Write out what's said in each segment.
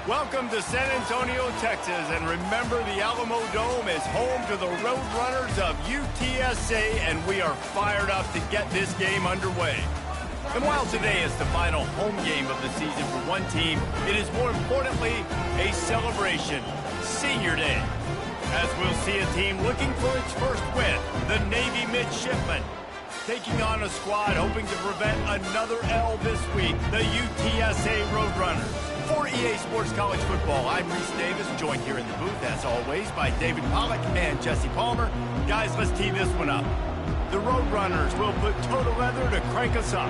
Welcome to San Antonio, Texas, and remember the Alamo Dome is home to the Roadrunners of UTSA, and we are fired up to get this game underway. And while today is the final home game of the season for one team, it is more importantly a celebration, Senior Day, as we'll see a team looking for its first win, the Navy Midshipmen, taking on a squad hoping to prevent another L this week, the UTSA Roadrunners. For EA Sports College Football, I'm Reese Davis, joined here in the booth, as always, by David Pollack and Jesse Palmer. Guys, let's tee this one up. The Roadrunners will put total leather to crank us up.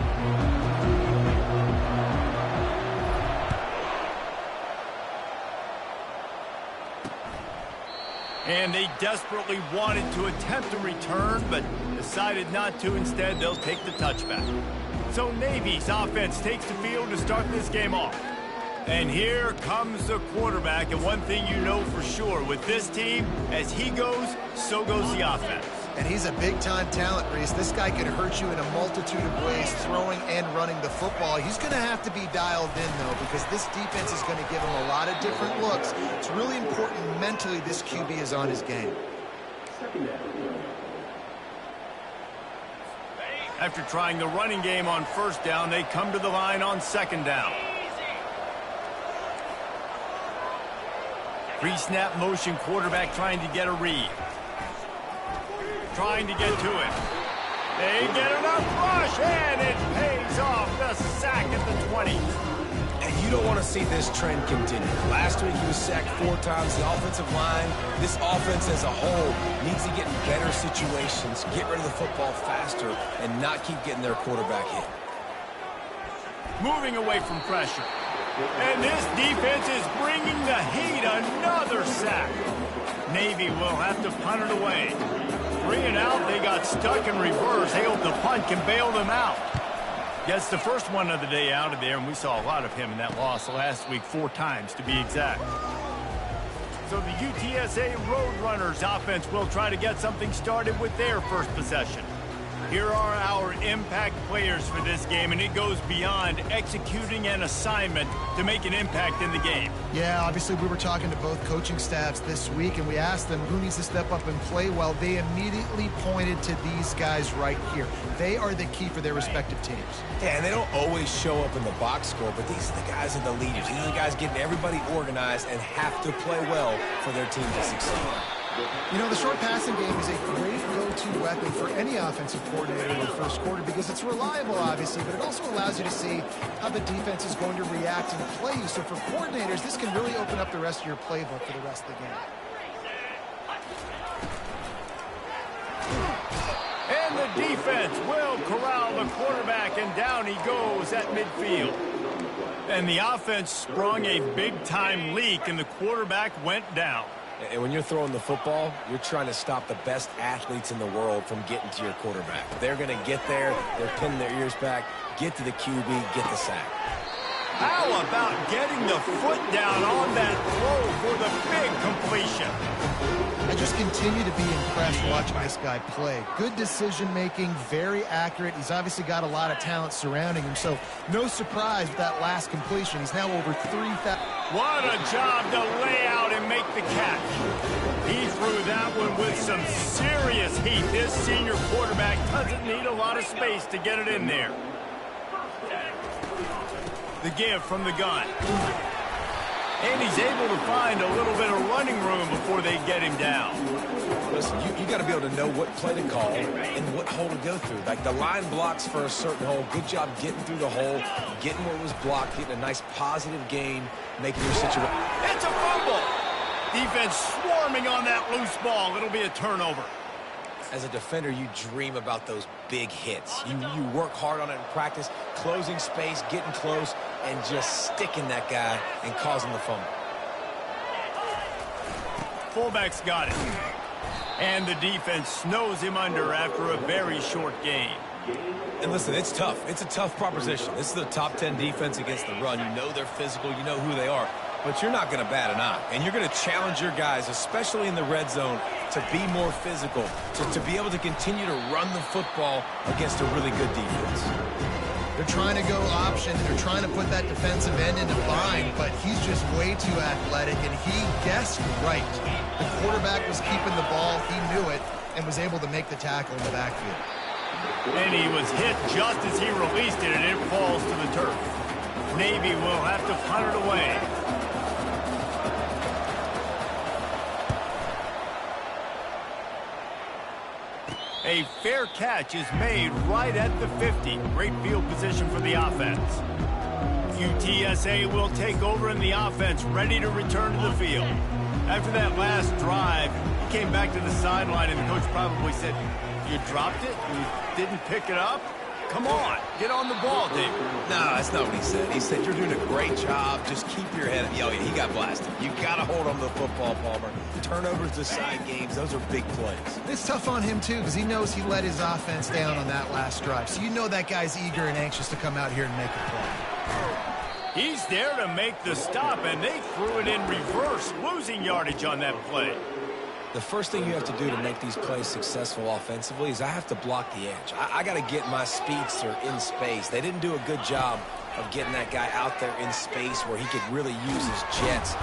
And they desperately wanted to attempt a return, but decided not to. Instead, they'll take the touchback. So Navy's offense takes the field to start this game off. And here comes the quarterback, and one thing you know for sure, with this team, as he goes, so goes the offense. And he's a big-time talent, Reese. This guy can hurt you in a multitude of ways, throwing and running the football. He's going to have to be dialed in, though, because this defense is going to give him a lot of different looks. It's really important mentally this QB is on his game. After trying the running game on first down, they come to the line on second down. Pre-snap motion quarterback trying to get a read. Trying to get to it. They get enough rush, and it pays off. The sack at the 20. And you don't want to see this trend continue. Last week he was sacked 4 times. The offensive line, this offense as a whole, needs to get in better situations, get rid of the football faster, and not keep getting their quarterback hit. Moving away from pressure. And this defense is bringing the heat. Another sack. Navy will have to punt it away. 3 and out. They got stuck in reverse. They hope the punt can bail them out. Gets the first one of the day out of there, and we saw a lot of him in that loss last week, 4 times to be exact. So the UTSA Roadrunners offense will try to get something started with their first possession. Here are our impact players for this game, and it goes beyond executing an assignment to make an impact in the game. Yeah, obviously we were talking to both coaching staffs this week, and we asked them who needs to step up and play well. They immediately pointed to these guys right here. They are the key for their respective teams. Yeah, and they don't always show up in the box score, but these are the guys that are the leaders. These are the guys getting everybody organized and have to play well for their team to succeed. You know, the short passing game is a great go-to weapon for any offensive coordinator in the first quarter because it's reliable, obviously, but it also allows you to see how the defense is going to react and play you. So for coordinators, this can really open up the rest of your playbook for the rest of the game. And the defense will corral the quarterback, and down he goes at midfield. And the offense sprung a big-time leak, and the quarterback went down. And when you're throwing the football, you're trying to stop the best athletes in the world from getting to your quarterback. They're going to get there, they're pinning their ears back, get to the QB, get the sack. How about getting the foot down on that throw for the big completion? I just continue to be impressed watching this guy play. Good decision-making, very accurate. He's obviously got a lot of talent surrounding him, so no surprise with that last completion. He's now over 3,000. What a job to lay out and make the catch. He threw that one with some serious heat. This senior quarterback doesn't need a lot of space to get it in there. The give from the gun. And he's able to find a little bit of running room before they get him down. Listen, you got to be able to know what play to call and what hole to go through. Like the line blocks for a certain hole. Good job getting through the hole, getting where it was blocked, getting a nice positive gain, making your situation. It's a fumble. Defense swarming on that loose ball. It'll be a turnover. As a defender, you dream about those big hits. You work hard on it in practice, closing space, getting close, and just sticking that guy and causing the fumble. Fullback's got it. And the defense snows him under after a very short gain. And listen, it's tough. It's a tough proposition. This is the top 10 defense against the run. You know they're physical. You know who they are. But you're not going to bat an eye. And you're going to challenge your guys, especially in the red zone, to be more physical, to be able to continue to run the football against a really good defense. They're trying to go option. They're trying to put that defensive end into bind, but he's just way too athletic, and he guessed right. The quarterback was keeping the ball. He knew it and was able to make the tackle in the backfield. And he was hit just as he released it, and it falls to the turf. Navy will have to punt it away. A fair catch is made right at the 50. Great field position for the offense. UTSA will take over in the offense, ready to return to the field. After that last drive, he came back to the sideline, and the coach probably said, "You dropped it? You didn't pick it up? Come on, get on the ball, David." No, that's not what he said. He said, "You're doing a great job. Just keep your head up." Oh, yeah, he got blasted. You got to hold on to the football, Palmer. Turnovers decide games. Those are big plays. It's tough on him, too, because he knows he let his offense down on that last drive. So you know that guy's eager and anxious to come out here and make a play. He's there to make the stop, and they threw it in reverse, losing yardage on that play. The first thing you have to do to make these plays successful offensively is I have to block the edge. I got to get my speedster in space. They didn't do a good job of getting that guy out there in space where he could really use his jets.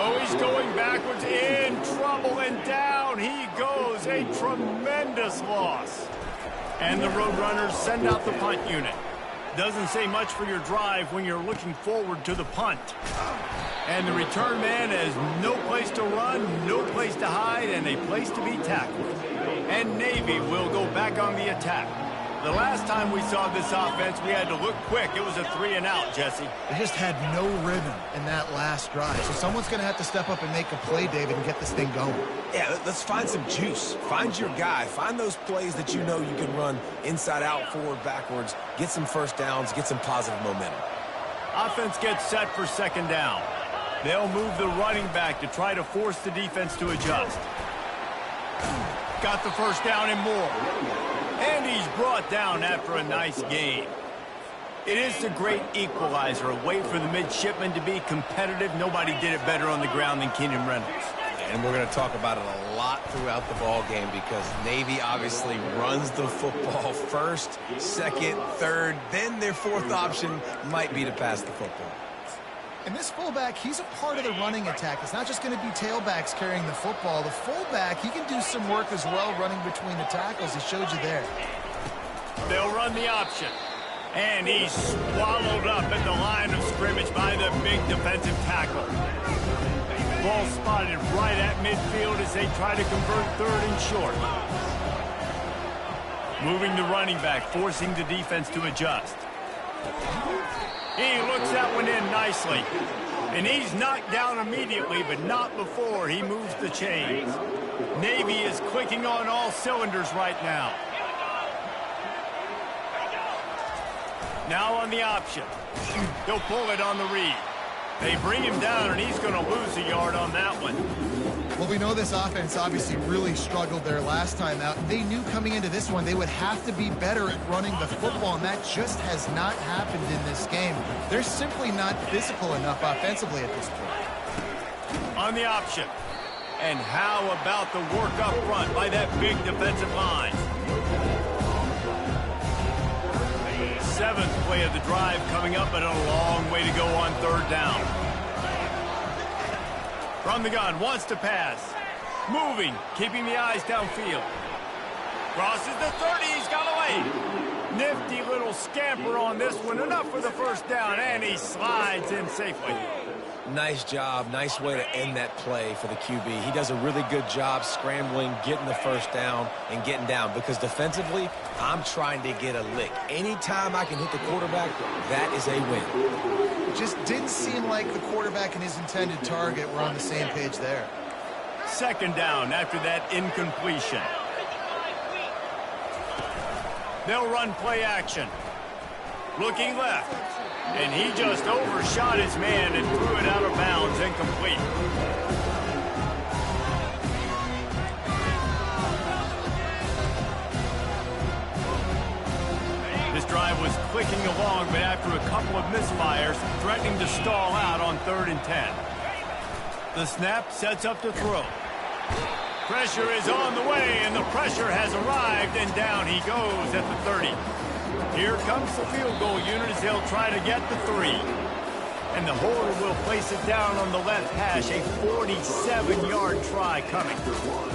Oh, he's going backwards, in trouble, and down he goes. A tremendous loss. And the Roadrunners send out the punt unit. Doesn't say much for your drive when you're looking forward to the punt. And the return man has no place to run, no place to hide, and a place to be tackled. And Navy will go back on the attack. The last time we saw this offense, we had to look quick. It was a 3-and-out, Jesse. They just had no rhythm in that last drive. So someone's going to have to step up and make a play, David, and get this thing going. Yeah, let's find some juice. Find your guy. Find those plays that you know you can run inside out, forward, backwards. Get some first downs. Get some positive momentum. Offense gets set for second down. They'll move the running back to try to force the defense to adjust. Got the first down and more. And he's brought down after a nice gain. It is the great equalizer, a way for the midshipmen to be competitive. Nobody did it better on the ground than Keenan Reynolds. And we're going to talk about it a lot throughout the ball game because Navy obviously runs the football first, second, third, then their fourth option might be to pass the football. And this fullback, he's a part of the running attack. It's not just going to be tailbacks carrying the football. The fullback, he can do some work as well running between the tackles. He showed you there. They'll run the option. And he's swallowed up at the line of scrimmage by the big defensive tackle. Ball spotted right at midfield as they try to convert third and short. Moving the running back, forcing the defense to adjust. He looks that one in nicely. And he's knocked down immediately, but not before he moves the chains. Navy is clicking on all cylinders right now. Now on the option. He'll pull it on the read. They bring him down, and he's going to lose a yard on that one. Well, we know this offense obviously really struggled there last time out. They knew coming into this one they would have to be better at running the football, and that just has not happened in this game. They're simply not physical enough offensively at this point. On the option. And how about the work up front by that big defensive line? Seventh play of the drive coming up, but a long way to go on third down. From the gun, wants to pass. Moving, keeping the eyes downfield. Crosses the 30, he's got away. Nifty little scamper on this one, enough for the first down, and he slides in safely. Nice job, nice way to end that play for the QB. He does a really good job scrambling, getting the first down, and getting down. Because defensively, I'm trying to get a lick. Anytime I can hit the quarterback, that is a win. It just didn't seem like the quarterback and his intended target were on the same page there. Second down after that incompletion. They'll run play action. Looking left. And he just overshot his man and threw it out of bounds, incomplete. This drive was clicking along, but after a couple of misfires, threatening to stall out on 3rd and 10. The snap sets up to throw. Pressure is on the way, and the pressure has arrived, and down he goes at the 30. Here comes the field goal unit as they'll try to get the 3. And the holder will place it down on the left hash, a 47-yard try coming.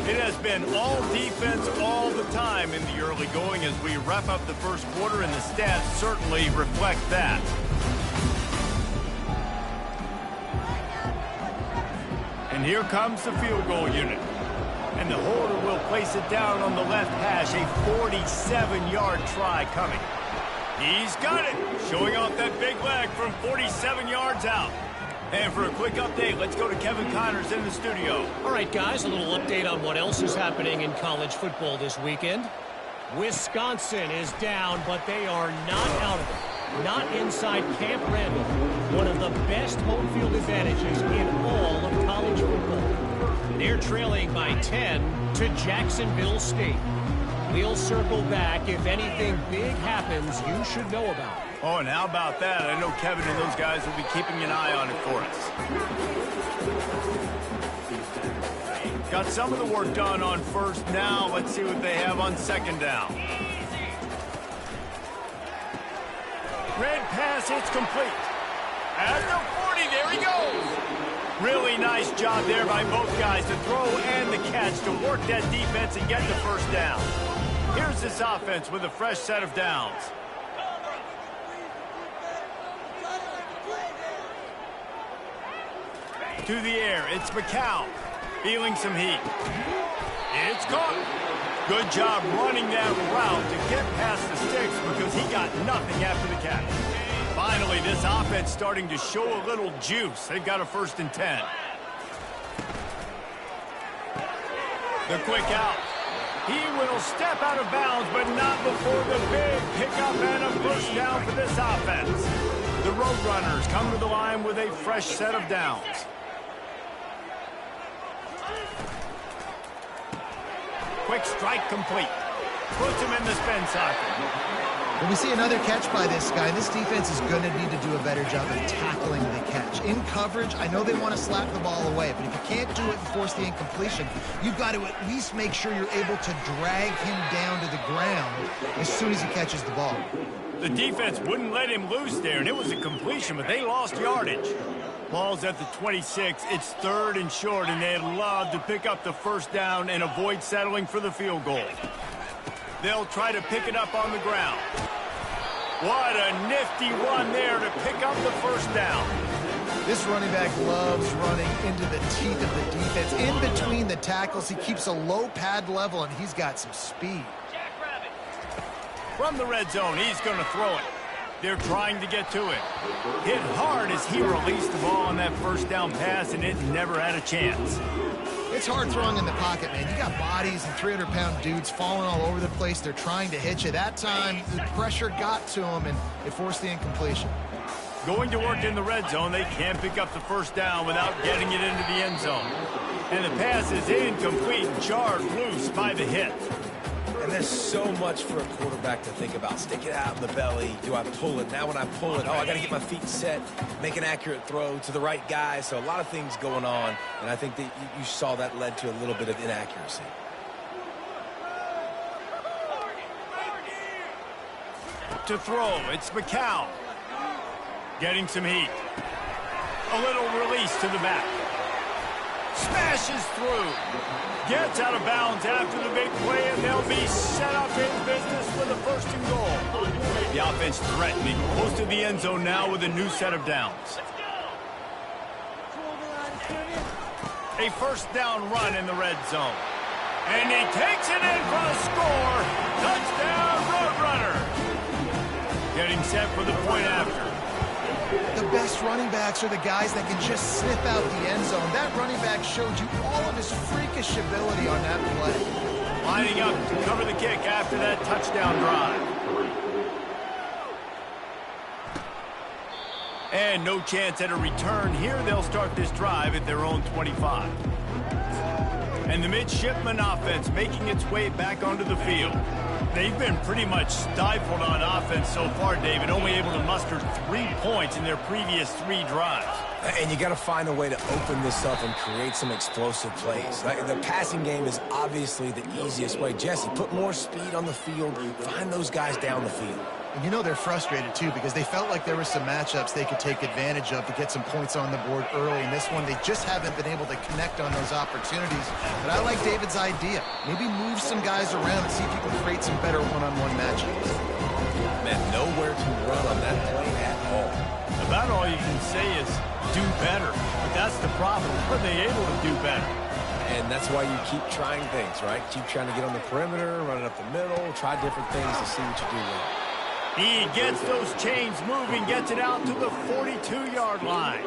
It has been all defense all the time in the early going as we wrap up the first quarter, and the stats certainly reflect that. And here comes the field goal unit. And the holder will place it down on the left hash, a 47-yard try coming. He's got it, showing off that big leg from 47 yards out. And for a quick update, let's go to Kevin Connors in the studio. All right, guys, a little update on what else is happening in college football this weekend. Wisconsin is down, but they are not out of it. Not inside Camp Randall, one of the best home field advantages in all of college football. They're trailing by 10 to Jacksonville State. We'll circle back if anything big happens you should know about. Oh, and how about that? I know Kevin and those guys will be keeping an eye on it for us. Got some of the work done on first. Now let's see what they have on second down. Red pass, it's complete. At the 40, there he goes. Really nice job there by both guys to throw and the catch to work that defense and get the first down. Here's this offense with a fresh set of downs. To the air, it's McCown. Feeling some heat. It's caught. Good job running that route to get past the sticks because he got nothing after the catch. Finally, this offense starting to show a little juice. They've got a 1st and 10. The quick out. He will step out of bounds, but not before the big pickup and a first down for this offense. The Roadrunners come to the line with a fresh set of downs. Quick strike complete. Puts him in the spin cycle. When we see another catch by this guy, this defense is going to need to do a better job of tackling the catch. In coverage, I know they want to slap the ball away, but if you can't do it and force the incompletion, you've got to at least make sure you're able to drag him down to the ground as soon as he catches the ball. The defense wouldn't let him loose there, and it was a completion, but they lost yardage. Ball's at the 26. It's 3rd and short, and they'd love to pick up the first down and avoid settling for the field goal. They'll try to pick it up on the ground. What a nifty run there to pick up the first down. This running back loves running into the teeth of the defense. In between the tackles, he keeps a low pad level, and he's got some speed. From the red zone, he's going to throw it. They're trying to get to it. Hit hard as he released the ball on that first down pass, and it never had a chance. It's hard throwing in the pocket, man. You got bodies and 300-pound dudes falling all over the place. They're trying to hit you. That time, the pressure got to him, and it forced the incompletion. Going to work in the red zone, they can't pick up the first down without getting it into the end zone. And the pass is incomplete, jarred loose by the hit. And there's so much for a quarterback to think about. Stick it out in the belly. Do I pull it? Now when I pull it, I got to get my feet set, make an accurate throw to the right guy. So a lot of things going on, and I think that you saw that led to a little bit of inaccuracy. To throw, it's McCown. Getting some heat. A little release to the back. Smashes through. Gets out of bounds after the big play, and they'll be set up in business with a 1st and goal. The offense threatening, close to the end zone now with a new set of downs. A first down run in the red zone. And he takes it in for the score. Touchdown, Roadrunner. Getting set for the point after. The best running backs are the guys that can just sniff out the end zone. That running back showed you all of his freakish ability on that play. Lining up to cover the kick after that touchdown drive. And no chance at a return here. They'll start this drive at their own 25. And the midshipman offense making its way back onto the field. They've been pretty much stifled on offense so far, David, only able to muster 3 points in their previous 3 drives. And you got to find a way to open this up and create some explosive plays. The passing game is obviously the easiest way. Jesse, put more speed on the field. Find those guys down the field. And you know they're frustrated, too, because they felt like there were some matchups they could take advantage of to get some points on the board early. In this one, they just haven't been able to connect on those opportunities. But I like David's idea. Maybe move some guys around and see if you can create some better one-on-one matchups. Man, nowhere to run on that play at all. About all you can say is do better. But that's the problem. Are they able to do better? And that's why you keep trying things, right? Keep trying to get on the perimeter, run it up the middle, try different things to see what you do with it. He gets those chains moving, gets it out to the 42-yard line.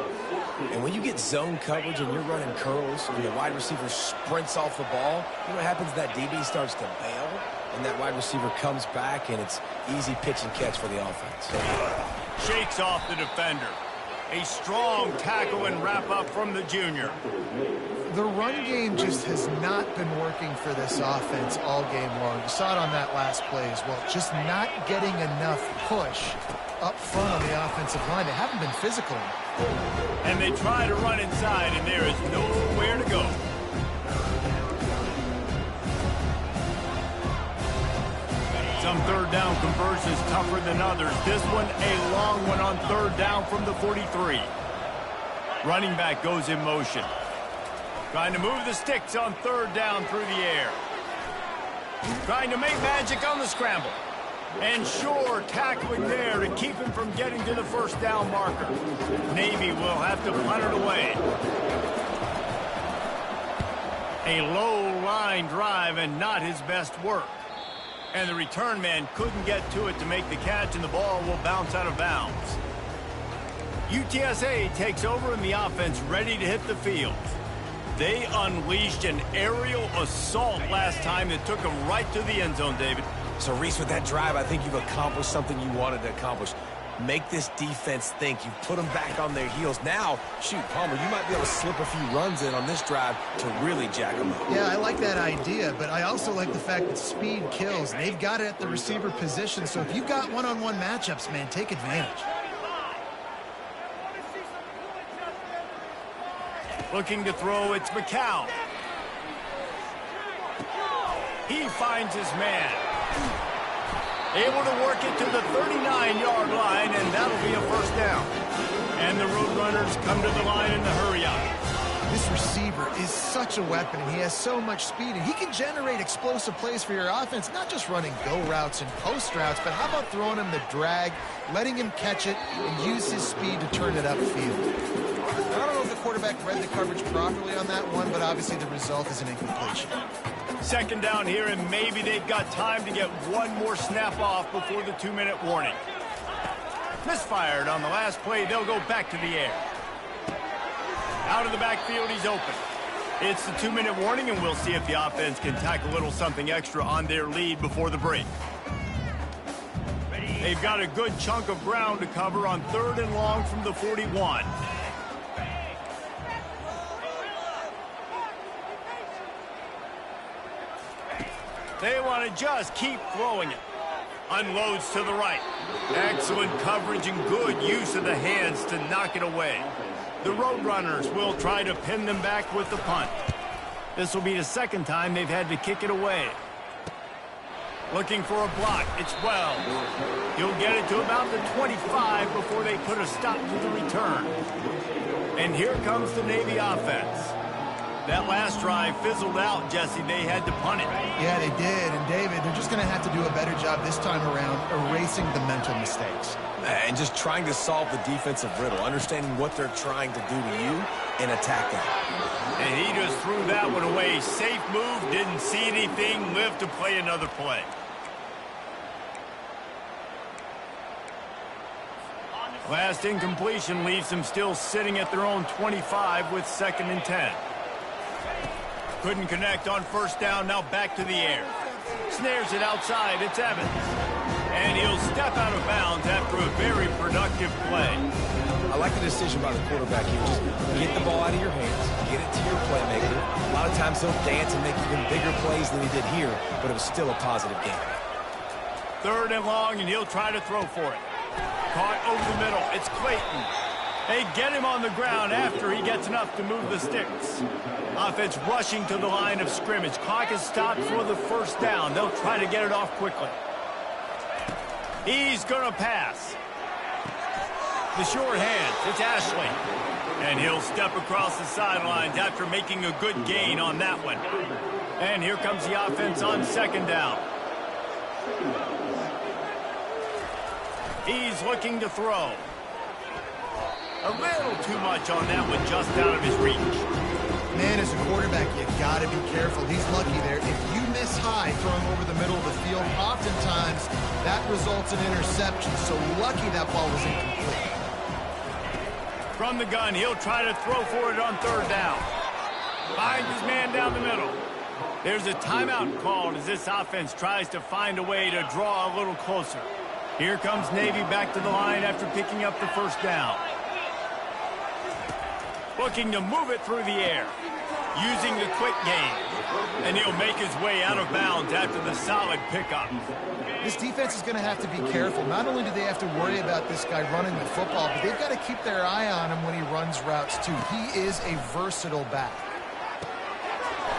And when you get zone coverage and you're running curls and the wide receiver sprints off the ball, you know what happens? That DB starts to bail, and that wide receiver comes back, and it's easy pitch and catch for the offense. Shakes off the defender. A strong tackle and wrap-up from the junior. The run game just has not been working for this offense all game long. You saw it on that last play as well. Just not getting enough push up front on the offensive line. They haven't been physical enough. And they try to run inside, and there is nowhere to go. Some third down conversions tougher than others. This one a long one on third down from the 43. Running back goes in motion. Trying to move the sticks on third down through the air. Trying to make magic on the scramble. And sure, tackling there to keep him from getting to the first down marker. Navy will have to punt it away. A low line drive and not his best work. And the return man couldn't get to it to make the catch, and the ball will bounce out of bounds. UTSA takes over and the offense ready to hit the field. They unleashed an aerial assault last time that took them right to the end zone, David. So, Reese, with that drive, I think you've accomplished something you wanted to accomplish. Make this defense think. You've put them back on their heels. Now, shoot, Palmer, you might be able to slip a few runs in on this drive to really jack them up. Yeah, I like that idea, but I also like the fact that speed kills. They've got it at the receiver position, so if you've got one-on-one matchups, man, take advantage. Looking to throw, it's McCown. He finds his man. Able to work it to the 39-yard line, and that'll be a first down. And the Roadrunners come to the line in the hurry-up. This receiver is such a weapon. He has so much speed, and he can generate explosive plays for your offense, not just running go routes and post routes, but how about throwing him the drag, letting him catch it, and use his speed to turn it upfield. I don't know if the quarterback read the coverage properly on that one, but obviously the result is an incompletion. Second down here, and maybe they've got time to get one more snap off before the 2-minute warning. Misfired on the last play. They'll go back to the air. Out of the backfield, he's open. It's the 2-minute warning, and we'll see if the offense can tack a little something extra on their lead before the break. They've got a good chunk of ground to cover on third and long from the 41. They want to just keep throwing it. Unloads to the right. Excellent coverage and good use of the hands to knock it away. The Roadrunners will try to pin them back with the punt. This will be the second time they've had to kick it away. Looking for a block. It's Wells. He'll get it to about the 25 before they put a stop to the return. And here comes the Navy offense. That last drive fizzled out, Jesse. They had to punt it. Yeah, they did. And, David, they're just going to have to do a better job this time around erasing the mental mistakes. And just trying to solve the defensive riddle, understanding what they're trying to do to you and attack that. And he just threw that one away. Safe move, didn't see anything, lived to play another play. Last incompletion leaves them still sitting at their own 25 with 2nd and 10. Couldn't connect on first down, now back to the air. Snares it outside, it's Evans. And he'll step out of bounds after a very productive play. I like the decision by the quarterback here. Just get the ball out of your hands, get it to your playmaker. A lot of times he'll dance and make even bigger plays than he did here, but it was still a positive game. Third and long, and he'll try to throw for it. Caught over the middle, it's Clayton. They get him on the ground after he gets enough to move the sticks. Offense rushing to the line of scrimmage. Clock is stopped for the first down. They'll try to get it off quickly. He's going to pass. The short hand, it's Ashley. And he'll step across the sidelines after making a good gain on that one. And here comes the offense on second down. He's looking to throw. A little too much on that one, just out of his reach. Man, as a quarterback, you got to be careful. He's lucky there. If you miss high throwing over the middle of the field, oftentimes that results in interception. So lucky that ball was incomplete. From the gun, he'll try to throw for it on third down. Finds his man down the middle. There's a timeout called as this offense tries to find a way to draw a little closer. Here comes Navy back to the line after picking up the first down. Looking to move it through the air. Using the quick game. And he'll make his way out of bounds after the solid pickup. This defense is going to have to be careful. Not only do they have to worry about this guy running the football, but they've got to keep their eye on him when he runs routes too. He is a versatile back.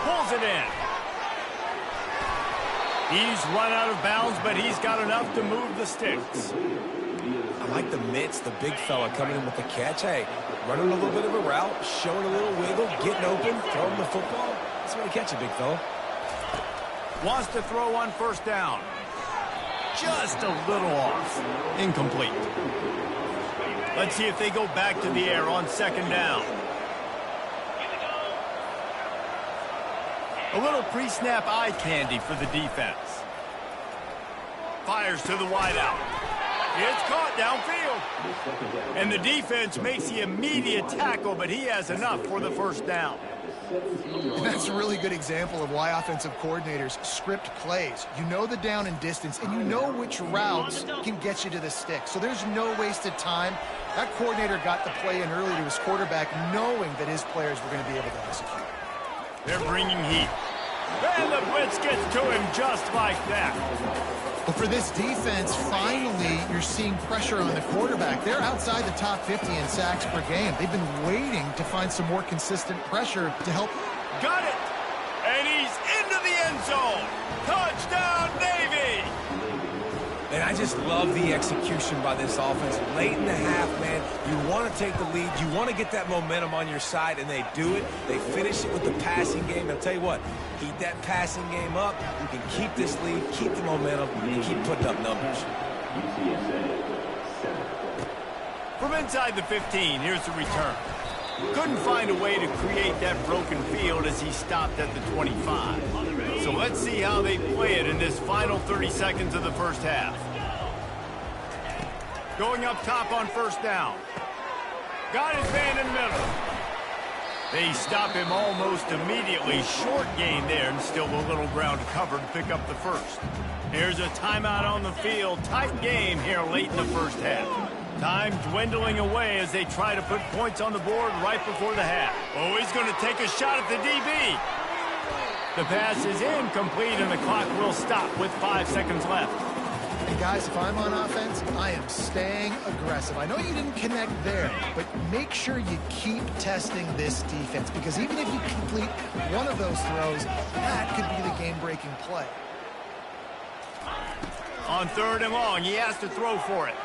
Pulls it in. He's run out of bounds, but he's got enough to move the sticks. I like the mitts, the big fella coming in with the catch. Hey, running a little bit of a route, showing a little wiggle, getting open, throwing the football. That's where to catch it, big fella. Wants to throw on first down. Just a little off. Incomplete. Let's see if they go back to the air on second down. A little pre-snap eye candy for the defense. Fires to the wideout. It's caught downfield. And the defense makes the immediate tackle, but he has enough for the first down. And that's a really good example of why offensive coordinators script plays. You know the down and distance, and you know which routes can get you to the stick. So there's no wasted time. That coordinator got the play in early to his quarterback, knowing that his players were going to be able to execute. They're bringing heat. And the blitz gets to him just like that. But for this defense, finally, you're seeing pressure on the quarterback. They're outside the top 50 in sacks per game. They've been waiting to find some more consistent pressure to help. Got it! And he's into the end zone. Touchdown, Navy! And I just love the execution by this offense. Late in the half, man, you want to take the lead. You want to get that momentum on your side, and they do it. They finish it with the passing game. I'll tell you what, keep that passing game up. You can keep this lead, keep the momentum, and keep putting up numbers. From inside the 15, here's the return. Couldn't find a way to create that broken field as he stopped at the 25. So let's see how they play it in this final 30 seconds of the first half. Going up top on first down. Got his man in the middle. They stop him almost immediately. Short gain there, and still a little ground to cover to pick up the first. Here's a timeout on the field. Tight game here late in the first half. Time dwindling away as they try to put points on the board right before the half. Oh, he's going to take a shot at the DB. The pass is incomplete, and the clock will stop with 5 seconds left. And guys, if I'm on offense, I am staying aggressive. I know you didn't connect there, but make sure you keep testing this defense, because even if you complete one of those throws, that could be the game-breaking play. On third and long, he has to throw for it.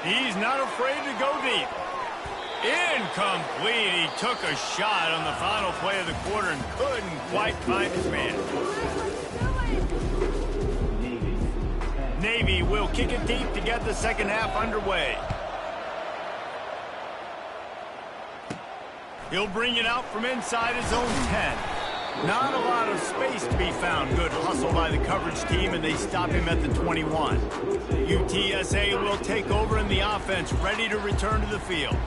He's not afraid to go deep. Incomplete. He took a shot on the final play of the quarter and couldn't quite find his man. Navy will kick it deep to get the second half underway. He'll bring it out from inside his own 10. Not a lot of space to be found. Good hustle by the coverage team, and they stop him at the 21. UTSA will take over in the offense, ready to return to the field.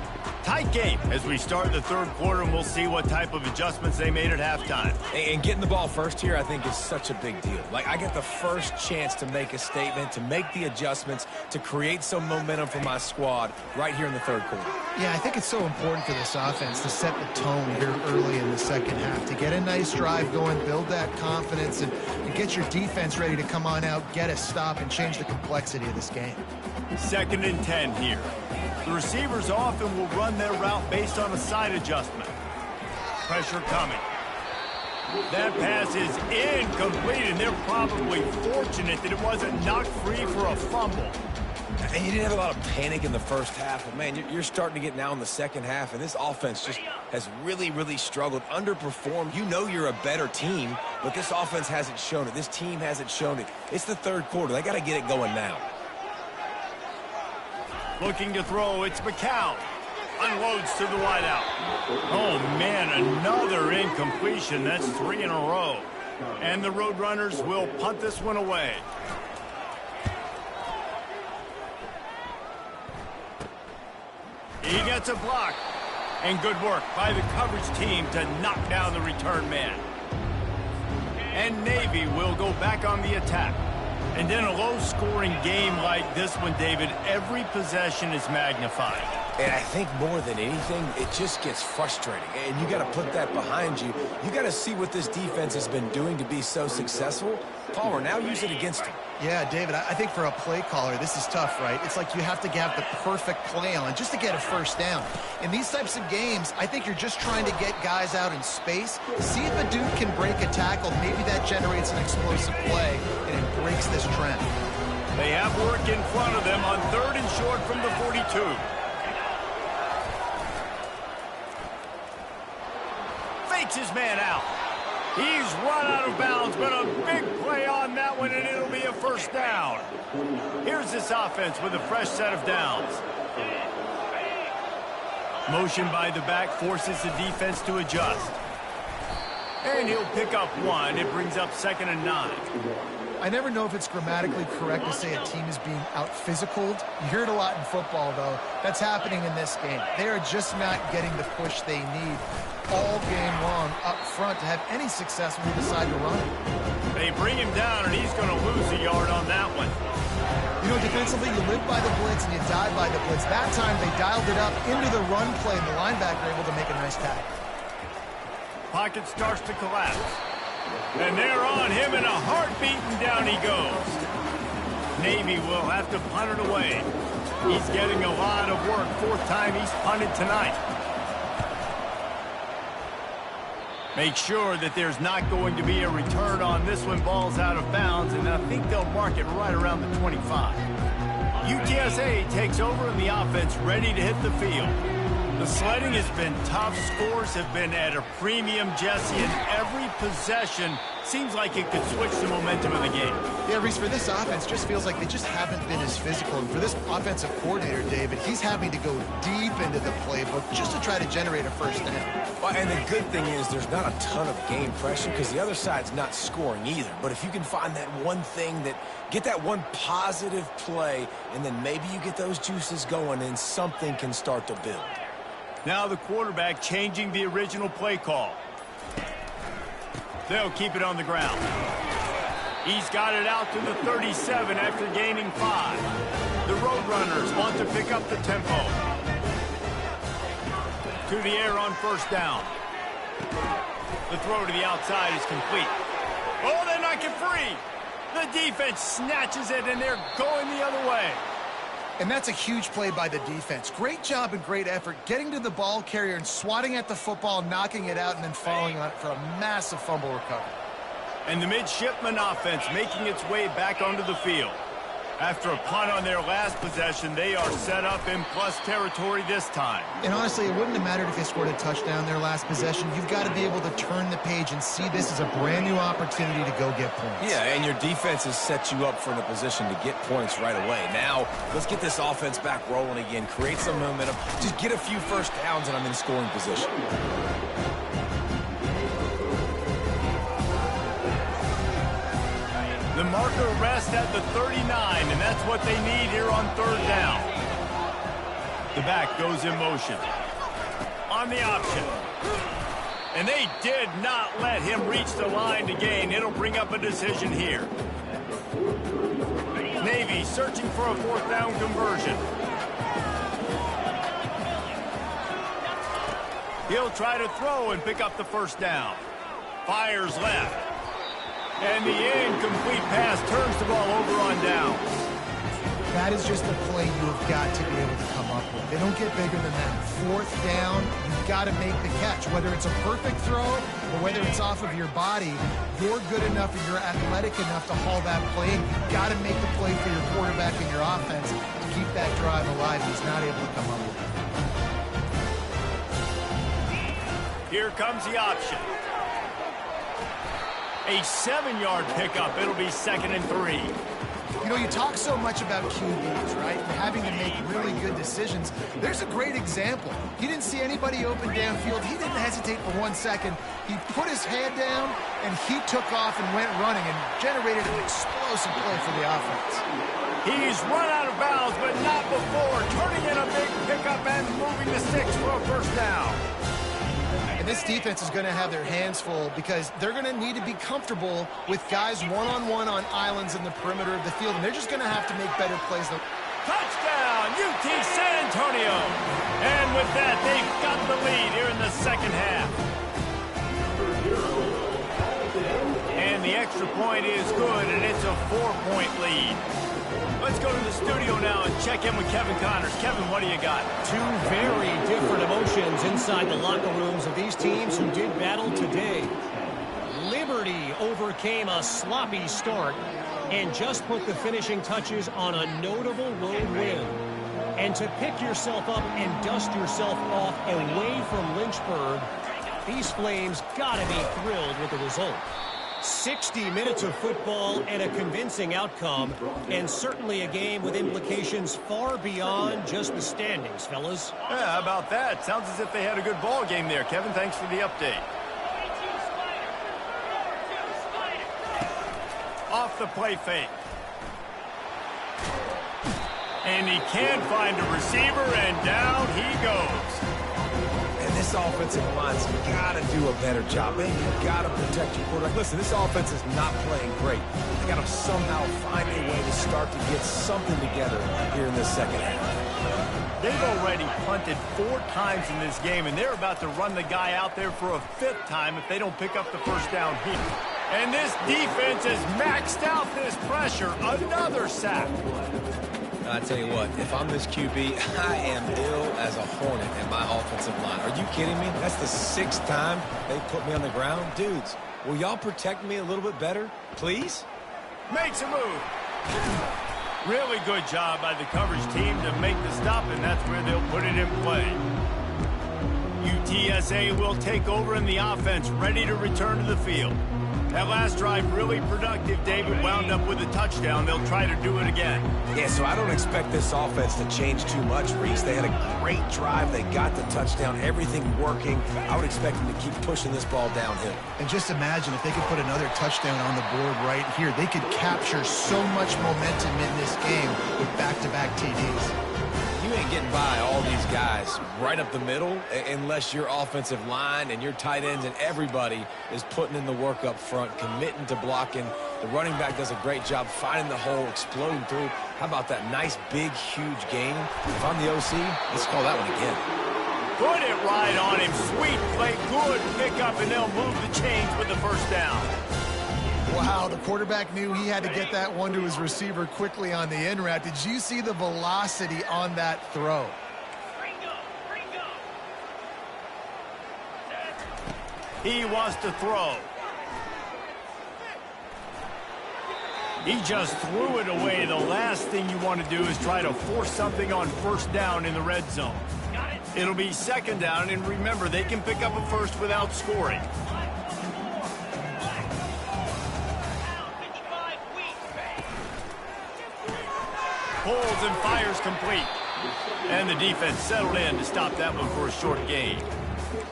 Tight game as we start the third quarter, and we'll see what type of adjustments they made at halftime. And getting the ball first here, I think, is such a big deal. Like, I get the first chance to make a statement, to make the adjustments, to create some momentum for my squad right here in the third quarter. Yeah, I think it's so important for this offense to set the tone here early in the second half, to get a nice drive going, build that confidence, and get your defense ready to come on out, get a stop, and change the complexity of this game. 2nd and 10 here. The receivers often will run their route based on a side adjustment. Pressure coming. That pass is incomplete, and they're probably fortunate that it wasn't knocked free for a fumble. And you didn't have a lot of panic in the first half, but, man, you're starting to get now in the second half, and this offense just has really, really struggled, underperformed. You know you're a better team, but this offense hasn't shown it. This team hasn't shown it. It's the third quarter. They got to get it going now. Looking to throw, it's McCown. Unloads to the wideout. Oh, man, another incompletion. That's 3 in a row. And the Roadrunners will punt this one away. He gets a block. And good work by the coverage team to knock down the return man. And Navy will go back on the attack. And in a low-scoring game like this one, David, every possession is magnified. And I think more than anything, it just gets frustrating. And you got to put that behind you. You got to see what this defense has been doing to be so successful. Palmer, now use it against him. Yeah, David, I think for a play caller, this is tough, right? It's like you have to have the perfect play on just to get a first down. In these types of games, I think you're just trying to get guys out in space, see if a dude can break a tackle. Maybe that generates an explosive play, and it breaks this trend. They have work in front of them on 3rd and short from the 42. Fakes his man out. He's run out of bounds, but a big play on that one, and it'll be a first down. Here's this offense with a fresh set of downs. Motion by the back forces the defense to adjust. And he'll pick up 1. It brings up 2nd and 9. I never know if it's grammatically correct to say a team is being out-physicaled. You hear it a lot in football, though. That's happening in this game. They are just not getting the push they need all game long up front to have any success when they decide to run it. They bring him down, and he's going to lose a yard on that one. You know, defensively, you live by the blitz and you die by the blitz. That time, they dialed it up into the run play, and the linebacker able to make a nice tackle. Pocket starts to collapse. And they're on him in a heartbeat, and down he goes. Navy will have to punt it away. He's getting a lot of work. 4th time he's punted tonight. Make sure that there's not going to be a return on this one. Ball's out of bounds, and I think they'll mark it right around the 25. UTSA takes over, and the offense ready to hit the field. The sledding has been tough. Scores have been at a premium, Jesse, and every possession seems like it could switch the momentum of the game. Yeah, Reese, for this offense, just feels like they just haven't been as physical. And for this offensive coordinator, David, he's having to go deep into the playbook just to try to generate a first down. Well, and the good thing is there's not a ton of game pressure because the other side's not scoring either. But if you can find that one thing get that one positive play, and then maybe you get those juices going and something can start to build. Now the quarterback changing the original play call. They'll keep it on the ground. He's got it out to the 37 after gaining 5. The Roadrunners want to pick up the tempo. To the air on first down. The throw to the outside is complete. Oh, they knock it free. The defense snatches it, and they're going the other way. And that's a huge play by the defense. Great job and great effort getting to the ball carrier and swatting at the football, knocking it out, and then falling on it for a massive fumble recovery. And the midshipman offense making its way back onto the field. After a punt on their last possession, they are set up in plus territory this time. And honestly, it wouldn't have mattered if they scored a touchdown their last possession. You've got to be able to turn the page and see this as a brand new opportunity to go get points. Yeah, and your defense has set you up for the position to get points right away. Now, let's get this offense back rolling again, create some momentum, just get a few first downs, and I'm in scoring position. The marker rests at the 39, and that's what they need here on 3rd down. The back goes in motion. On the option. And they did not let him reach the line to gain. It'll bring up a decision here. Navy searching for a 4th down conversion. He'll try to throw and pick up the first down. Fires left. And the incomplete pass turns the ball over on down. That is just a play you have got to be able to come up with. They don't get bigger than that. Fourth down, you've got to make the catch. Whether it's a perfect throw or whether it's off of your body, you're good enough and you're athletic enough to haul that play in. You've got to make the play for your quarterback and your offense to keep that drive alive. He's not able to come up with it. Here comes the option. A 7-yard pickup. It'll be 2nd and 3. You know, you talk so much about QBs, right? And having to make really good decisions. There's a great example. He didn't see anybody open downfield. He didn't hesitate for 1 second. He put his head down, and he took off and went running and generated an explosive play for the offense. He's run out of bounds, but not before turning in a big pickup and moving the sticks for a first down. This defense is going to have their hands full because they're going to need to be comfortable with guys one-on-one on islands in the perimeter of the field, and they're just going to have to make better plays. Touchdown, UT San Antonio. And with that, they've got the lead here in the second half. And the extra point is good, and it's a 4-point lead. Let's go to the studio now and check in with Kevin Connors. Kevin, what do you got? Two very different emotions inside the locker rooms of these teams who did battle today. Liberty overcame a sloppy start and just put the finishing touches on a notable road win. And to pick yourself up and dust yourself off away from Lynchburg, these Flames gotta be thrilled with the result. 60 minutes of football and a convincing outcome, and certainly a game with implications far beyond just the standings, fellas. Yeah, how about that? Sounds as if they had a good ball game there. Kevin, thanks for the update. Off the play fake. And he can find a receiver, and down he goes. This offensive line's got to do a better job. Man, you got to protect your quarterback. Listen, this offense is not playing great. They got to somehow find a way to start to get something together here in this second half. They've already punted 4 times in this game, and they're about to run the guy out there for a 5th time if they don't pick up the first down here. And this defense has maxed out this pressure. Another sack. I tell you what, if I'm this QB, I am ill as a hornet in my offensive line. Are you kidding me? That's the 6th time they put me on the ground. Dudes, will y'all protect me a little bit better, please? Makes a move. Really good job by the coverage team to make the stop, and that's where they'll put it in play. UTSA will take over in the offense, ready to return to the field. That last drive really productive. David wound up with a touchdown. They'll try to do it again. Yeah, so I don't expect this offense to change too much, Reese. They had a great drive. They got the touchdown. Everything working. I would expect them to keep pushing this ball downhill. And just imagine if they could put another touchdown on the board right here. They could capture so much momentum in this game with back-to-back TDs. You ain't getting by all these guys right up the middle unless your offensive line and your tight ends and everybody is putting in the work up front, committing to blocking. The running back does a great job finding the hole, exploding through. How about that nice, big, huge gain? If I'm the OC, let's call that one again. Put it right on him. Sweet play, good pickup, and they'll move the chains with the first down. Wow, the quarterback knew he had to get that one to his receiver quickly on the in route. Did you see the velocity on that throw? He wants to throw. He just threw it away. The last thing you want to do is try to force something on first down in the red zone. It'll be second down, and remember, they can pick up a first without scoring. Holds and fires complete. And the defense settled in to stop that one for a short gain.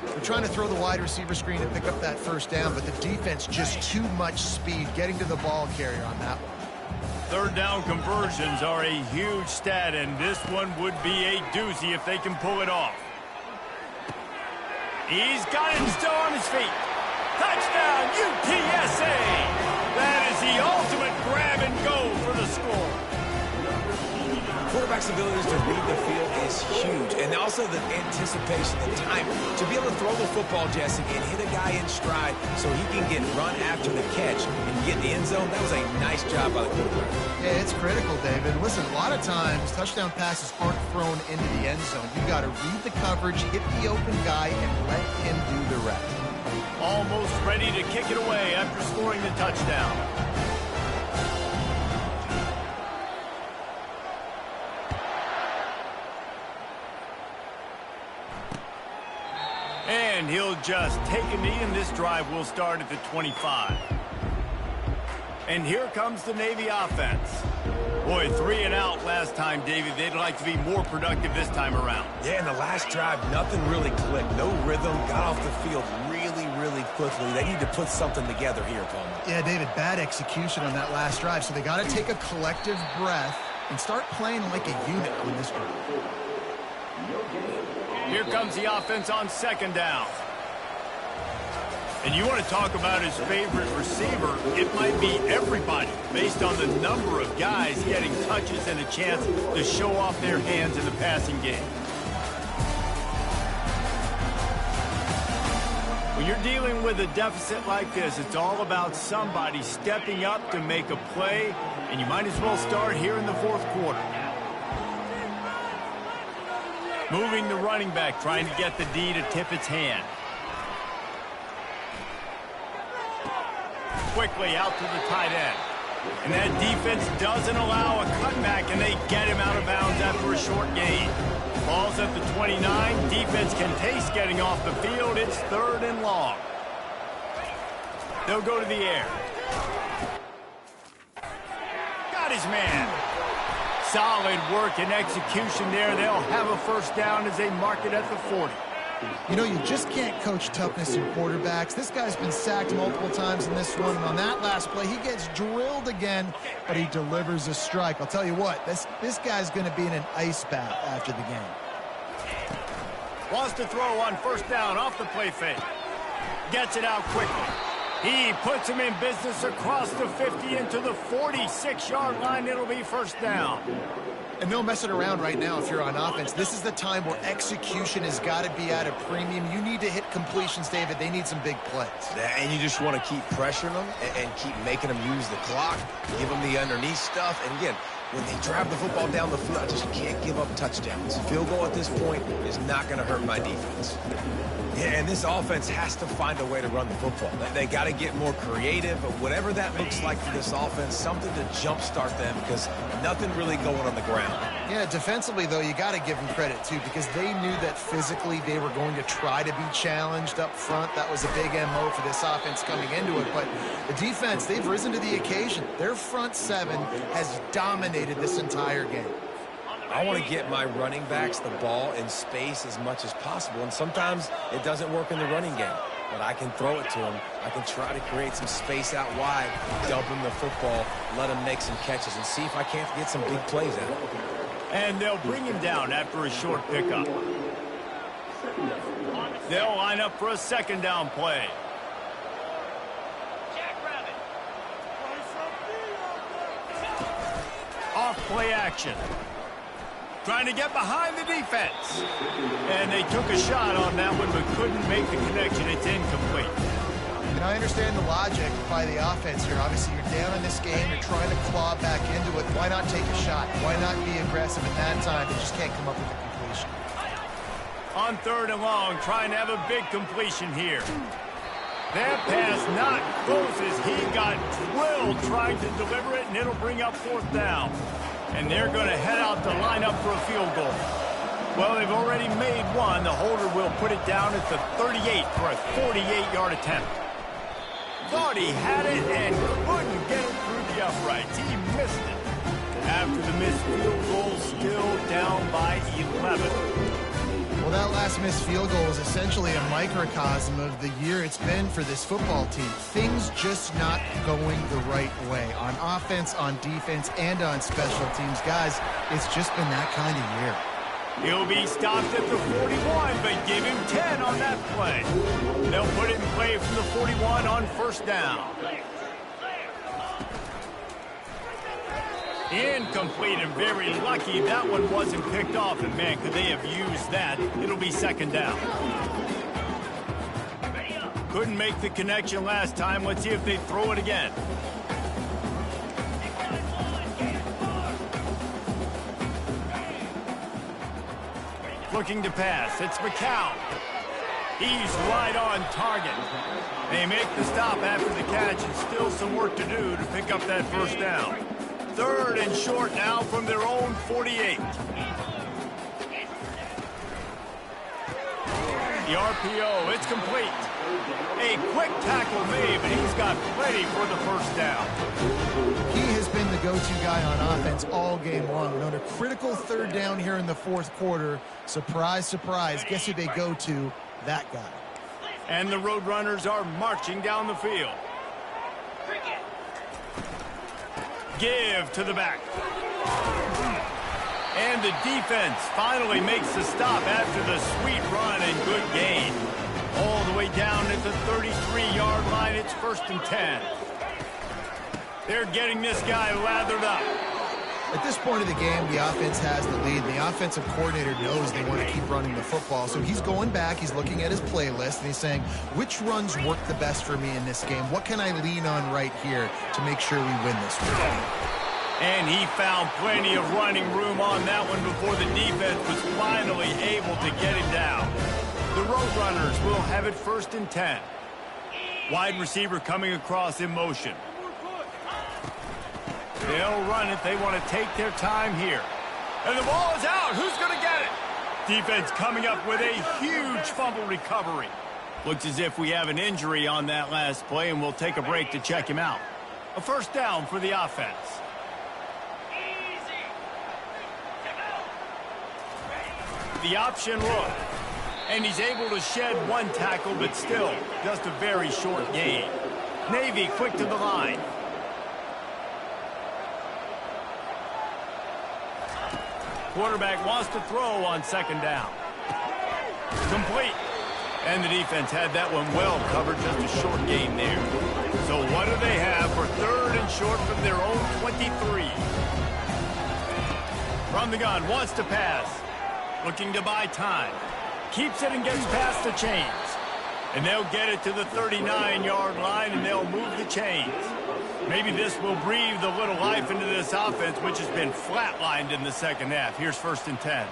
They're trying to throw the wide receiver screen and pick up that first down, but the defense just too much speed getting to the ball carrier on that one. Third down conversions are a huge stat, and this one would be a doozy if they can pull it off. He's got him still on his feet. Touchdown, UTSA! That is the ultimate grab and go for the score. Quarterback's flexibility to read the field is huge. And also the anticipation, the time to be able to throw the football, Jesse, and hit a guy in stride so he can get run after the catch and get in the end zone. That was a nice job by the quarterback. Yeah, it's critical, David. Listen, a lot of times touchdown passes aren't thrown into the end zone. You've got to read the coverage, hit the open guy, and let him do the rest. Almost ready to kick it away after scoring the touchdown. And he'll just take a knee, and this drive will start at the 25. And here comes the Navy offense. Boy, 3 and out last time, David. They'd like to be more productive this time around. Yeah, in the last drive, nothing really clicked. No rhythm, got off the field really quickly. They need to put something together here, Palmer. Yeah, David, bad execution on that last drive, so they got to take a collective breath and start playing like a unit on this drive. Here comes the offense on second down. And you want to talk about his favorite receiver, it might be everybody, based on the number of guys getting touches and a chance to show off their hands in the passing game. When you're dealing with a deficit like this, it's all about somebody stepping up to make a play, and you might as well start here in the fourth quarter. Moving the running back, trying to get the D to tip its hand. Quickly out to the tight end. And that defense doesn't allow a cutback, and they get him out of bounds after a short gain. Ball's at the 29. Defense can taste getting off the field. It's 3rd and long. They'll go to the air. Got his man. Solid work and execution there. They'll have a first down as they mark it at the 40. You know, you just can't coach toughness in quarterbacks. This guy's been sacked multiple times in this one, and on that last play, he gets drilled again, but he delivers a strike. I'll tell you what, this guy's going to be in an ice bath after the game. Wants to throw on first down off the play fake. Gets it out quickly. He puts him in business across the 50 into the 46-yard line. It'll be first down. And no messing around right now if you're on offense. This is the time where execution has got to be at a premium. You need to hit completions, David. They need some big plays. And you just want to keep pressuring them and keep making them use the clock, give them the underneath stuff. And again, when they drive the football down the field, I just can't give up touchdowns. Field goal at this point is not going to hurt my defense. Yeah, and this offense has to find a way to run the football. They got to get more creative, but whatever that looks like for this offense, something to jumpstart them because nothing really going on the ground. Yeah, defensively, though, you got to give them credit, too, because they knew that physically they were going to try to be challenged up front. That was a big MO for this offense coming into it. But the defense, they've risen to the occasion. Their front seven has dominated this entire game. I want to get my running backs the ball in space as much as possible, and sometimes it doesn't work in the running game. But I can throw it to them. I can try to create some space out wide, dump them the football, let them make some catches, and see if I can't get some big plays out of them. And they'll bring him down after a short pickup. They'll line up for a second down play. Off play action. Trying to get behind the defense. And they took a shot on that one, but couldn't make the connection. It's incomplete. And I understand the logic by the offense here. Obviously, you're down in this game. You're trying to claw back into it. Why not take a shot? Why not be aggressive at that time? They just can't come up with a completion. On 3rd and long, trying to have a big completion here. That pass not close as he got drilled trying to deliver it, and it'll bring up 4th down. And they're going to head out to line up for a field goal. Well, they've already made one. The holder will put it down at the 38 for a 48-yard attempt. Thought he had it and couldn't get it through the uprights. He missed it. After the missed field goal, still down by 11. Well, that last missed field goal is essentially a microcosm of the year it's been for this football team. Things just not going the right way on offense, on defense, and on special teams. Guys, it's just been that kind of year. He'll be stopped at the 41, but give him 10 on that play. They'll put it in play from the 41 on first down. Incomplete, and very lucky that one wasn't picked off. And man, could they have used that? It'll be second down. Couldn't make the connection last time. Let's see if they throw it again. Looking to pass. It's McCown. He's right on target. They make the stop after the catch, and still some work to do to pick up that first down. Third and short now from their own 48. The RPO, it's complete. A quick tackle made, but he's got plenty for the first down. He has been the go-to guy on offense all game long. And on a critical third down here in the fourth quarter, surprise, surprise, guess who they go to? That guy. And the Roadrunners are marching down the field. Give to the back. And the defense finally makes the stop after the sweet run and good gain. All the way down at the 33-yard line, it's 1st and 10. They're getting this guy lathered up. At this point of the game, the offense has the lead. And the offensive coordinator knows they want to keep running the football. So he's going back, he's looking at his playlist, and he's saying, which runs work the best for me in this game? What can I lean on right here to make sure we win this one? And he found plenty of running room on that one before the defense was finally able to get him down. The Roadrunners will have it 1st and 10. Wide receiver coming across in motion. They'll run it. They want to take their time here. And the ball is out. Who's going to get it? Defense coming up with a huge fumble recovery. Looks as if we have an injury on that last play, and we'll take a break to check him out. A first down for the offense. The option look. And he's able to shed one tackle, but still just a very short gain. Navy quick to the line. Quarterback wants to throw on second down. Complete. And the defense had that one well covered, just a short gain there. So what do they have for 3rd and short from their own 23? From the gun, wants to pass. Looking to buy time. Keeps it and gets past the chains. And they'll get it to the 39-yard line, and they'll move the chains. Maybe this will breathe a little life into this offense, which has been flatlined in the second half. Here's 1st and 10.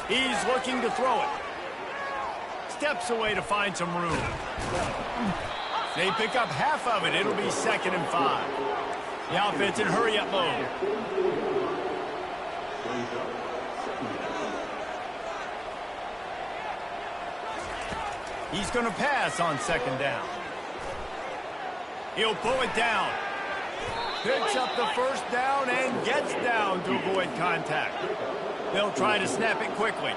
He's looking to throw it. Steps away to find some room. They pick up half of it. It'll be 2nd and 5. The offense in hurry-up mode. He's going to pass on second down. He'll pull it down. Picks up the first down and gets down to avoid contact. They'll try to snap it quickly.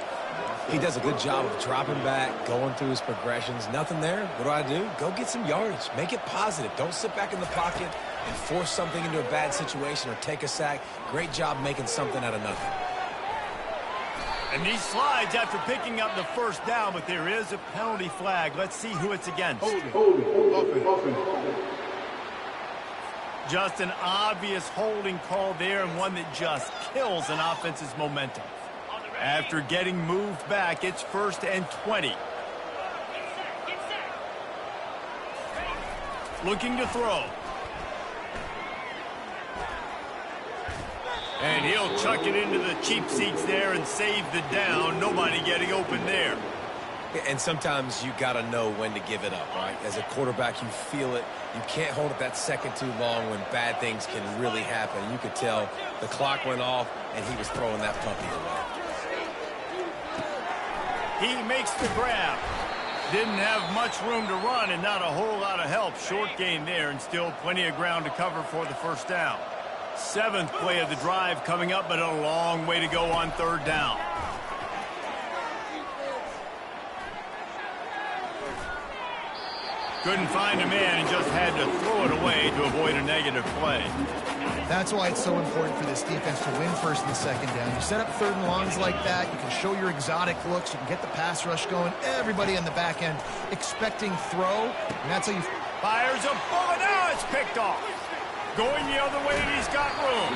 He does a good job of dropping back, going through his progressions. Nothing there. What do? Go get some yardage. Make it positive. Don't sit back in the pocket and force something into a bad situation or take a sack. Great job making something out of nothing. And he slides after picking up the first down, but there is a penalty flag. Let's see who it's against. Holding. Just an obvious holding call there, and one that just kills an offense's momentum. After getting moved back, it's 1st and 20. Looking to throw. And he'll chuck it into the cheap seats there and save the down. Nobody getting open there. And sometimes you got to know when to give it up, right? As a quarterback, you feel it. You can't hold it that second too long when bad things can really happen. You could tell the clock went off, and he was throwing that puppy away. He makes the grab. Didn't have much room to run and not a whole lot of help. Short gain there, and still plenty of ground to cover for the first down. 7th play of the drive coming up, but a long way to go on 3rd down. Couldn't find a man and just had to throw it away to avoid a negative play. That's why it's so important for this defense to win 1st and 2nd down. You set up 3rd and longs like that, you can show your exotic looks, you can get the pass rush going. Everybody on the back end expecting throw, and that's how you... Fires a bullet, now it's picked off. Going the other way, and he's got room.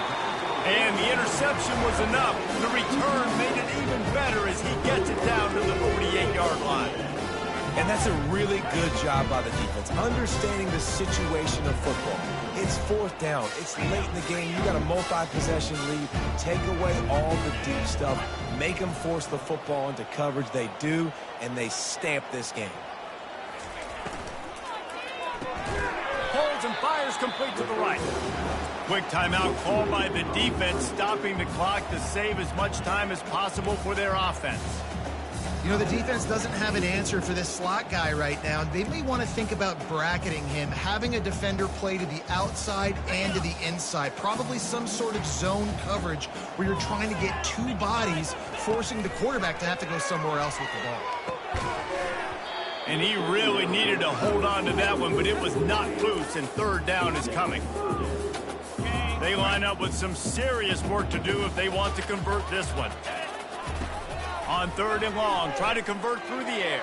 And the interception was enough. The return made it even better as he gets it down to the 48-yard line. And that's a really good job by the defense, understanding the situation of football. It's fourth down. It's late in the game. You got a multi-possession lead. Take away all the deep stuff. Make them force the football into coverage. They do, and they stamp this game. Holds and fires complete to the right. Quick timeout called by the defense, stopping the clock to save as much time as possible for their offense. You know, the defense doesn't have an answer for this slot guy right now. They may want to think about bracketing him, having a defender play to the outside and to the inside. Probably some sort of zone coverage where you're trying to get two bodies, forcing the quarterback to have to go somewhere else with the ball. And he really needed to hold on to that one, but it was not loose, and third down is coming. They line up with some serious work to do if they want to convert this one. On third and long, try to convert through the air.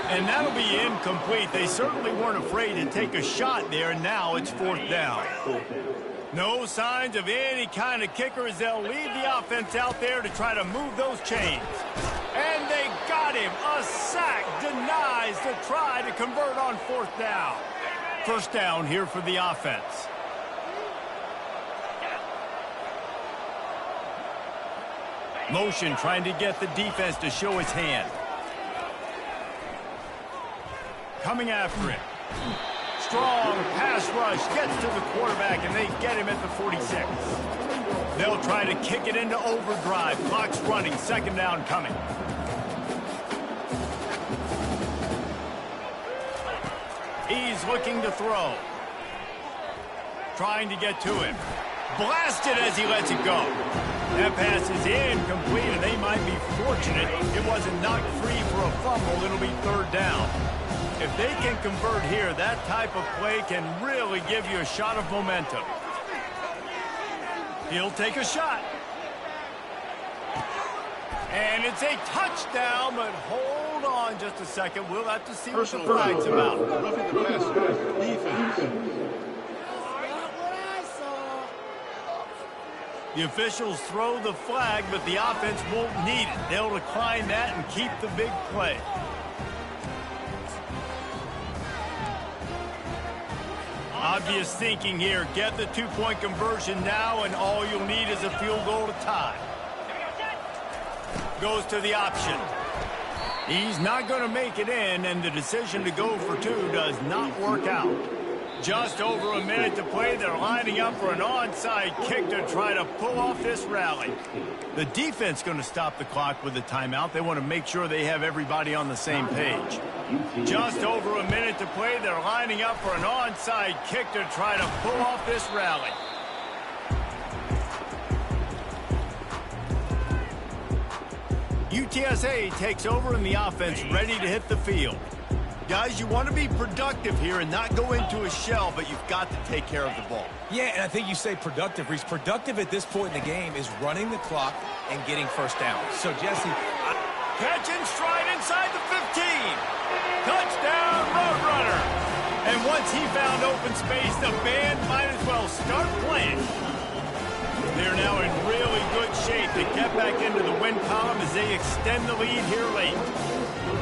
And that'll be incomplete. They certainly weren't afraid to take a shot there, and now it's fourth down. No signs of any kind of kicker as they'll leave the offense out there to try to move those chains. And they got him. A sack denies the try to convert on fourth down. First down here for the offense. Motion trying to get the defense to show his hand. Coming after him. Strong pass rush gets to the quarterback, and they get him at the 46. They'll try to kick it into overdrive. Clock's running. Second down coming. He's looking to throw. Trying to get to him. Blasted as he lets it go. That pass is incomplete, and they might be fortunate it wasn't knocked free for a fumble. It'll be third down. If they can convert here, that type of play can really give you a shot of momentum. He'll take a shot. And it's a touchdown, but hold on just a second. We'll have to see what the flag's about. Roughing the passer, defense. The officials throw the flag, but the offense won't need it. They'll decline that and keep the big play. Obvious thinking here. Get the two-point conversion now, and all you'll need is a field goal to tie. Goes to the option. He's not going to make it in, and the decision to go for two does not work out. Just over a minute to play. They're lining up for an onside kick to try to pull off this rally. The defense going to stop the clock with a timeout. They want to make sure they have everybody on the same page. Just over a minute to play. They're lining up for an onside kick to try to pull off this rally. UTSA takes over in the offense, ready to hit the field. Guys, you want to be productive here and not go into a shell, but you've got to take care of the ball. Yeah, and I think you say productive, Reese. Productive at this point in the game is running the clock and getting first down. So, Jesse, catch and stride inside the 15. Touchdown, Roadrunner. And once he found open space, the band might as well start playing. They're now in really good shape to get back into the win column as they extend the lead here late.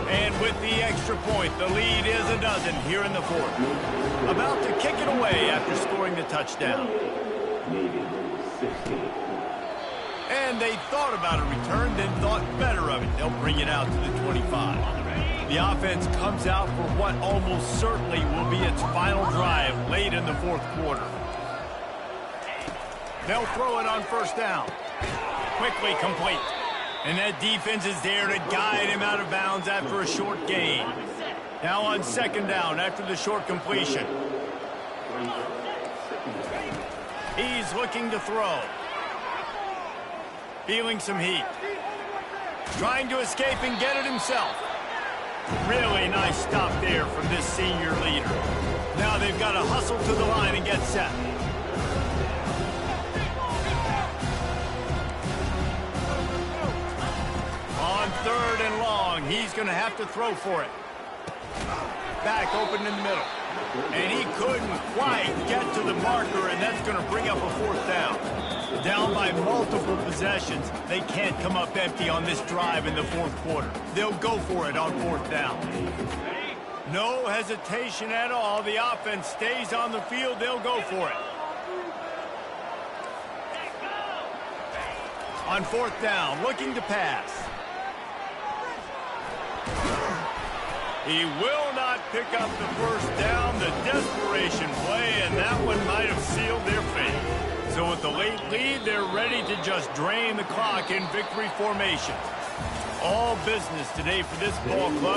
And with the extra point, the lead is a dozen here in the fourth. About to kick it away after scoring the touchdown. And they thought about a return, then thought better of it. They'll bring it out to the 25. The offense comes out for what almost certainly will be its final drive late in the fourth quarter. They'll throw it on first down. Quickly complete. And that defense is there to guide him out of bounds after a short gain. Now on second down after the short completion. He's looking to throw. Feeling some heat. Trying to escape and get it himself. Really nice stop there from this senior leader. Now they've got to hustle to the line and get set. On third and long, he's going to have to throw for it. Back open in the middle. And he couldn't quite get to the marker, and that's going to bring up a fourth down. Down by multiple possessions, they can't come up empty on this drive in the fourth quarter. They'll go for it on fourth down. No hesitation at all. The offense stays on the field. They'll go for it. On fourth down, looking to pass. He will not pick up the first down. The desperation play, and that one might have sealed their fate. So with the late lead, they're ready to just drain the clock in victory formation. All business today for this ball club.